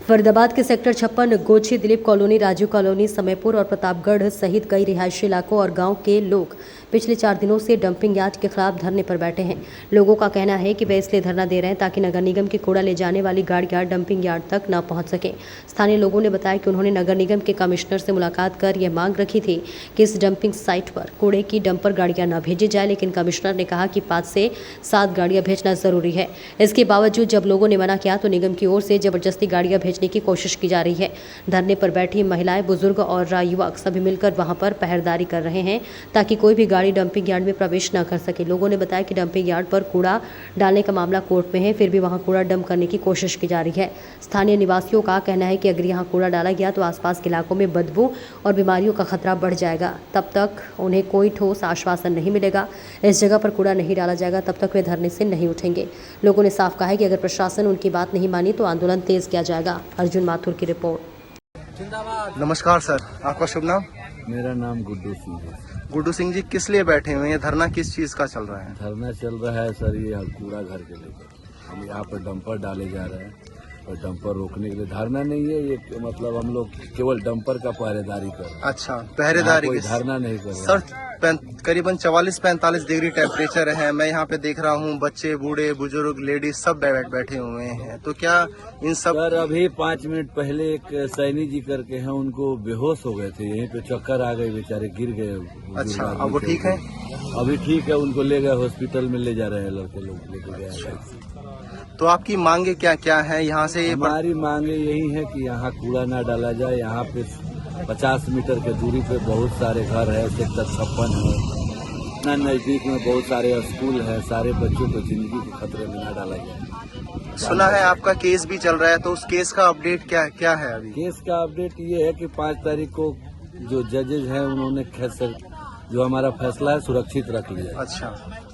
फरीदाबाद के sector 56, Gochi, Dilip colony, Raju colony, Samaypur और प्रतापगढ़ सहित कई रिहायशी इलाकों और गांव के लोग पिछले 4 दिनों से डंपिंग यार्ड के खिलाफ धरने पर बैठे हैं। लोगों का कहना है कि वे इसलिए धरना दे रहे हैं ताकि नगर निगम की कूड़ा ले जाने वाली गाड़ियां डंपिंग यार्ड तक न पहुंच सके। स्थानीय लोगों ने बताया कि उन्होंने नगर निगम के कमिश्नर से मुलाकात कर यह मांग रखी थी कि इस डंपिंग साइट पर कूड़े की डंपर गाड़ियां न भेजी जाए, लेकिन कमिश्नर ने कहा कि 5 से 7 गाड़ियां भेजना जरूरी है। इसके बावजूद जब लोगों ने मना किया तो निगम की ओर से जबरदस्ती गाड़ियां भेजने की कोशिश की जा रही है। धरने पर बैठी महिलाएं, बुजुर्ग और युवक सभी मिलकर वहां पर पहरेदारी कर रहे हैं ताकि कोई भी गाड़ी डंपिंग यार्ड में प्रवेश न कर सके। लोगों ने बताया कि डंपिंग यार्ड पर कूड़ा डालने का मामला कोर्ट में है, फिर भी वहां कूड़ा डंप करने की कोशिश की जा रही है। स्थानीय निवासियों का कहना है कि अगर यहां कूड़ा डाला गया तो आसपास के इलाकों में बदबू और बीमारियों का खतरा बढ़ जाएगा। तब तक उन्हें कोई ठोस आश्वासन नहीं मिलेगा। इस जगह पर कूड़ा नहीं डाला जाएगा तब तक वे धरने से नहीं उठेंगे। लोगों ने साफ कहा है कि अगर प्रशासन उनकी बात नहीं मानी तो आंदोलन तेज किया जाएगा। अर्जुन माथुर की रिपोर्ट। नमस्कार सर, आपका शुभ नाम? मेरा नाम गुड्डू सिंह है। गुड्डू सिंह जी, किस लिए बैठे हुए हैं? धरना किस चीज का चल रहा है? धरना चल रहा है सर, ये कूड़ा घर के लेकर हम यहाँ पर डंपर डाले जा रहे हैं और डंपर रोकने के लिए धरना नहीं है ये, मतलब हम लोग केवल डंपर का पहरेदारी कर रहे हैं। अच्छा, पहरेदारी। कोई धरना नहीं कर रहे सर, करीबन 44-45 डिग्री टेम्परेचर है। मैं यहाँ पे देख रहा हूँ बच्चे, बूढ़े, बुजुर्ग, लेडीज सब बैठे हुए हैं। तो क्या इन सब? सर, अभी 5 मिनट पहले एक सैनी जी करके हैं, उनको बेहोश हो गए थे, यहीं पे चक्कर आ गए, बेचारे गिर गए। अच्छा, अब वो ठीक है? अभी ठीक है, उनको ले गए हॉस्पिटल में, ले जा रहे हैं लड़के लोग, लेके गए। तो आपकी मांगे क्या क्या है यहाँ से? हमारी मांगे यही है कि यहाँ कूड़ा ना डाला जाए। यहाँ पे 50 मीटर के दूरी पे बहुत सारे घर है, सेक्टर 56 है, इतना नजदीक में बहुत सारे स्कूल है, सारे बच्चों को जिंदगी के खतरे में ना डाला जाए। सुना है आपका केस भी चल रहा है, तो उस केस का अपडेट क्या है अभी? केस का अपडेट ये है कि 5 तारीख को जो जजेज हैं उन्होंने जो हमारा फैसला है सुरक्षित रख लिया। अच्छा,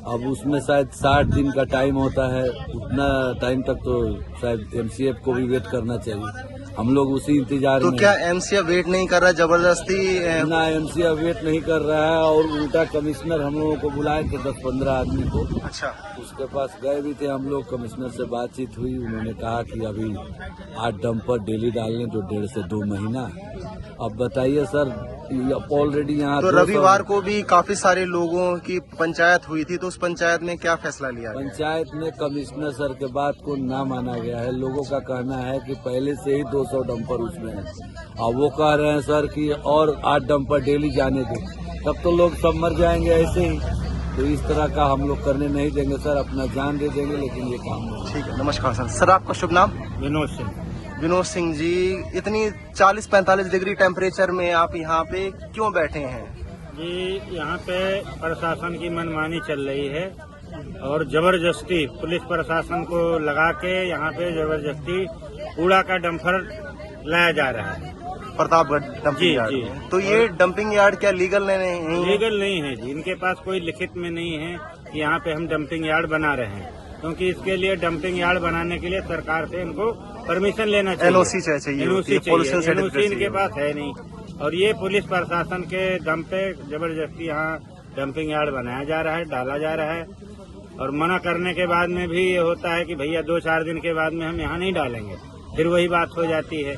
अब उसमें शायद 60 दिन का टाइम होता है, उतना टाइम तक तो शायद एमसीएफ को भी वेट करना चाहिए। हम लोग उसी इंतजार में। तो क्या एमसीएफ वेट नहीं कर रहा, जबरदस्ती? ना, एमसीएफ वेट नहीं कर रहा है और उल्टा कमिश्नर हम लोगों को बुलाए थे 10-15 आदमी को। अच्छा, उसके पास गए भी थे हम लोग, कमिश्नर से बातचीत हुई, उन्होंने कहा कि अभी 8 डंपर डेली डालने तो 1.5 से 2 महीना। अब बताइए सर, ऑलरेडी यहाँ तो रविवार को भी काफी सारे लोगों की पंचायत हुई थी, तो उस पंचायत में क्या फैसला लिया? पंचायत में कमिश्नर सर के बात को ना माना गया है। लोगों का कहना है कि पहले से ही 200 डंपर उसमें है। अब वो कह रहे हैं सर कि और 8 डंपर डेली जाने दो, तब तो लोग सब मर जाएंगे ऐसे ही। तो इस तरह का हम लोग करने नहीं देंगे सर, अपना जान दे देंगे, लेकिन ये काम नहीं। ठीक है, नमस्कार सर। सर, आपका शुभ नाम? विनोद सिंह। विनोद सिंह जी, इतनी 40-45 डिग्री टेम्परेचर में आप यहाँ पे क्यों बैठे हैं? जी, यहाँ पे प्रशासन की मनमानी चल रही है और जबरदस्ती पुलिस प्रशासन को लगा के यहाँ पे जबरदस्ती कूड़ा का डंपर लाया जा रहा है प्रतापगढ़ डंपिंग यार्ड। जी। तो ये डंपिंग यार्ड क्या लीगल नहीं है? लीगल नहीं है जी, इनके पास कोई लिखित में नहीं है कि यहाँ पे हम डंपिंग यार्ड बना रहे हैं, क्योंकि इसके लिए डंपिंग यार्ड बनाने के लिए सरकार से इनको परमिशन लेना चाहिए, एनओसी चाहिए। एनओसी इनके पास है नहीं। और ये पुलिस प्रशासन के दम पे जबरदस्ती यहाँ डंपिंग यार्ड बनाया जा रहा है, डाला जा रहा है। और मना करने के बाद में भी ये होता है कि भैया 2-4 दिन के बाद में हम यहाँ नहीं डालेंगे, फिर वही बात हो जाती है।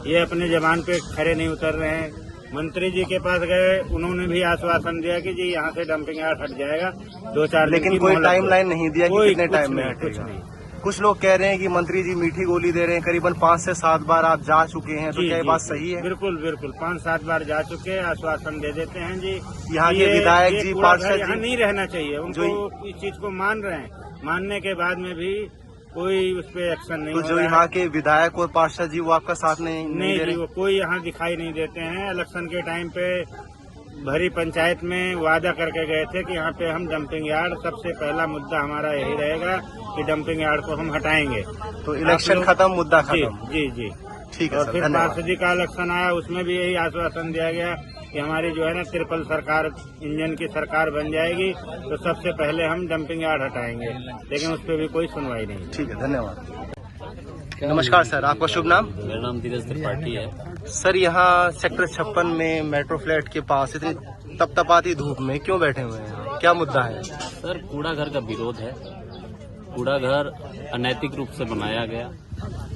ये अपने जबान पे खरे नहीं उतर रहे हैं। मंत्री जी के पास गए, उन्होंने भी आश्वासन दिया कि जी यहाँ से डंपिंग यार्ड हट जाएगा 2-4 दिन, लेकिन कोई टाइमलाइन नहीं दिया कि कितने टाइम में कुछ हटेगा। नहीं। कुछ लोग कह रहे हैं कि मंत्री जी मीठी गोली दे रहे हैं। करीबन 5 से 7 बार आप जा चुके हैं, तो क्या ये बात सही है? बिल्कुल 5-7 बार जा चुके हैं, आश्वासन दे देते हैं जी। यहाँ के विधायक जी, पार्षद यहाँ जी नहीं रहना चाहिए, उनको इस चीज को मान रहे हैं, मानने के बाद में भी कोई उस पर एक्शन नहीं। तो जो यहाँ के विधायक और पार्षद जी वो आपका साथ नहीं दे रहे? वो कोई यहाँ दिखाई नहीं देते हैं। इलेक्शन के टाइम पे भरी पंचायत में वादा करके गए थे कि यहाँ पे हम डंपिंग यार्ड, सबसे पहला मुद्दा हमारा यही रहेगा कि डंपिंग यार्ड को हम हटाएंगे। तो इलेक्शन खत्म, मुद्दा खत्म। जी। ठीक है और सर, फिर धन्यवाद। पार्षद जी का इलेक्शन आया, उसमें भी यही आश्वासन दिया गया कि हमारी जो है ना ट्रिपल सरकार, इंजन की सरकार बन जाएगी तो सबसे पहले हम डंपिंग यार्ड हटाएंगे, लेकिन उस पर भी कोई सुनवाई नहीं। ठीक है, धन्यवाद। नमस्कार सर, आपका शुभ नाम? मेरा नाम धीरज त्रिपाठी है। सर, यहाँ सेक्टर 56 में मेट्रो फ्लैट के पास इतनी तपतपाती धूप में क्यों बैठे हुए हैं? क्या मुद्दा है? सर, कूड़ा घर का विरोध है कूड़ा घर अनैतिक रूप से बनाया गया।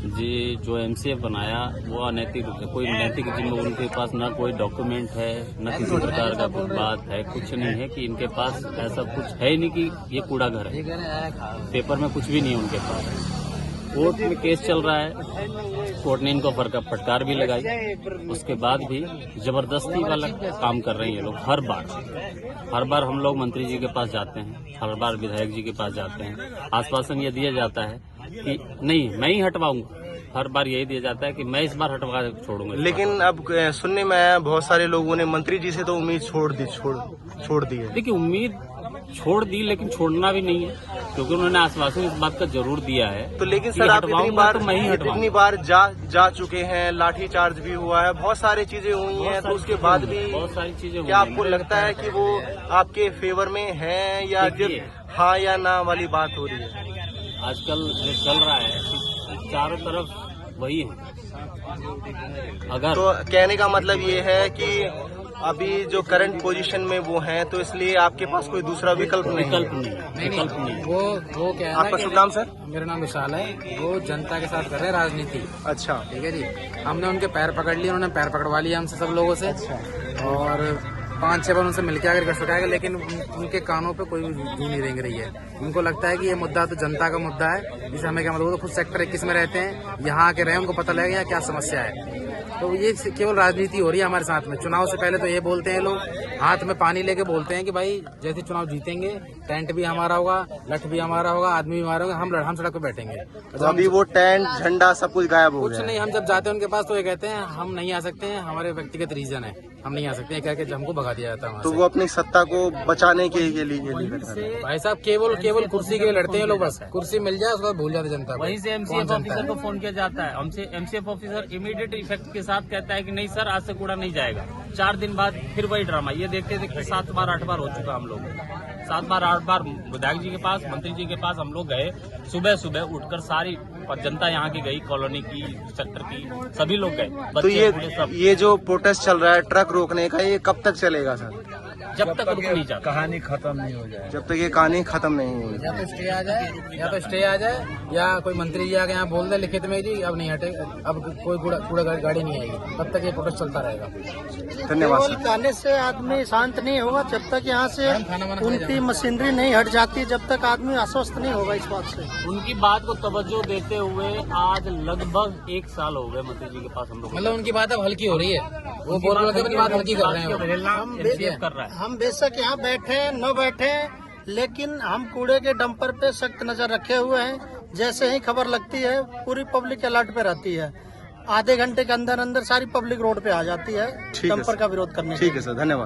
जी जो एमसीएफ बनाया वो अनैतिक रूप से, कोई नैतिक जिम्मे उनके पास ना कोई डॉक्यूमेंट है, न किसी प्रकार का कोई बात है, कुछ नहीं है कि इनके पास ऐसा कुछ है ही नहीं कि ये कूड़ा घर है। पेपर में कुछ भी नहीं है उनके पास। कोर्ट में केस चल रहा है, कोर्ट ने इनको फटकार भी लगाई। उसके बाद भी जबरदस्ती वाला काम कर रहे हैं ये लोग। हर बार हम लोग मंत्री जी के पास जाते हैं, हर बार विधायक जी के पास जाते हैं, आश्वासन ये दिया जाता है कि नहीं मैं ही हटवाऊंगा। हर बार यही दिया जाता है कि मैं इस बार हटवा छोड़ूंगा। लेकिन अब सुनने में आया बहुत सारे लोगों ने मंत्री जी से तो उम्मीद छोड़ दी है। देखिए उम्मीद छोड़ दी, लेकिन छोड़ना भी नहीं है, क्योंकि उन्होंने आश्वासन इस बात का जरूर दिया है। तो लेकिन सर आप इतनी बार जा चुके हैं, लाठी चार्ज भी हुआ है, बहुत सारी चीजें हुई हैं, तो उसके बाद भी बहुत सारी चीजें क्या आपको लगता है कि वो आपके फेवर में है या सिर्फ हाँ या ना वाली बात हो रही है? आजकल जो चल रहा है कि चारों तरफ वही है। अगर तो कहने का मतलब ये है कि अभी जो करंट पोजीशन में वो हैं, तो इसलिए आपके पास कोई दूसरा विकल्प नहीं। वो क्या है आपका शुभ नाम सर? मेरा नाम विशाल है। वो जनता के साथ कर रहे हैं राजनीति। अच्छा ठीक है जी। हमने उनके पैर पकड़ लिए, उन्होंने पैर पकड़वा लिया हमसे सब लोगों से। और 5-6 बार उनसे मिलकर आकर कर सका है, लेकिन उनके कानों पे कोई जू नहीं रेंग रही है। उनको लगता है कि ये मुद्दा तो जनता का मुद्दा है, इसे हमें क्या मतलब। वो तो खुद सेक्टर 21 में रहते हैं, यहाँ आके रहे, उनको पता लगेगा क्या समस्या है। तो ये केवल राजनीति हो रही है हमारे साथ में। चुनाव से पहले तो ये बोलते हैं लोग, हाथ में पानी लेके बोलते हैं कि भाई जैसे चुनाव जीतेंगे टेंट भी हमारा होगा, लठ भी हमारा होगा, आदमी भी हमारा होगा, हम सड़क पे बैठेंगे। तो अभी वो टेंट झंडा सब कुछ गायब हो गया? कुछ नहीं। हम जब जाते हैं उनके पास तो ये कहते हैं हम नहीं आ सकते हैं, हमारे व्यक्तिगत रीजन है, हम नहीं आ सकते हैं, कह के हमको भगा दिया जाता है। तो वो अपनी सत्ता को बचाने के लिए भाई साहब केवल कुर्सी के लिए लड़ते हैं लोग। बस कुर्सी मिल जाए उसके बाद भूल जाते जनता। वहीं से एमसीएफ ऑफिसर को फोन किया जाता है, हमसे एमसीएफ ऑफिसर इमीडिएट इफेक्ट के साथ कहता है कि नहीं सर आज से कूड़ा नहीं जाएगा। 4 दिन बाद फिर वही ड्रामा। ये देखते देखते 7 बार 8 बार हो चुका हम लोग। 7 बार 8 बार विधायक जी के पास, मंत्री जी के पास हम लोग गए। सुबह उठकर सारी जनता यहाँ की गई, कॉलोनी की, सेक्टर की, सभी लोग गए। तो ये जो प्रोटेस्ट चल रहा है ट्रक रोकने का, ये कब तक चलेगा सर? जब तक रुक नहीं जाता, कहानी खत्म नहीं हो जाए, जब तक ये कहानी खत्म नहीं होगी। या तो स्टे आ जाए या कोई मंत्री जी आके यहाँ बोल दे लिखित में जी अब नहीं हटे, अब कोई कूड़ा गाड़ी नहीं आएगी, तब तक ये प्रोटेस्ट चलता रहेगा। धन्यवाद। केवल कहने से आदमी शांत नहीं होगा, जब तक यहाँ से उनकी मशीनरी नहीं हट जाती, जब तक आदमी आश्वस्त नहीं होगा इस बात से। उनकी बात को तवज्जो देते हुए आज लगभग 1 साल हो गए मंत्री जी के पास हम लोग। मतलब उनकी बात अब हल्की हो रही है, वो बोल रहे हैं अपनी बात हल्की कर रहे हैं। कर रहा है। हम बेशक यहाँ बैठे न बैठे, लेकिन हम कूड़े के डंपर पे सख्त नजर रखे हुए हैं। जैसे ही खबर लगती है पूरी पब्लिक अलर्ट पे रहती है। आधे घंटे के अंदर सारी पब्लिक रोड पे आ जाती है डंपर का विरोध करने। ठीक है सर, धन्यवाद।